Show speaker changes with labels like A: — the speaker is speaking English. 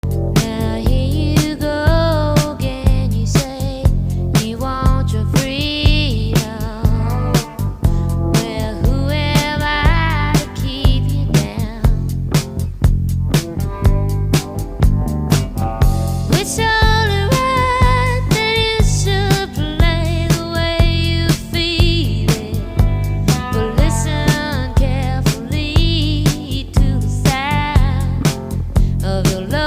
A: Now here you go again. You say you want your freedom. Well, who am I to keep you down? It's only right that you should play the way you feel it. But listen carefully to the sound of your love.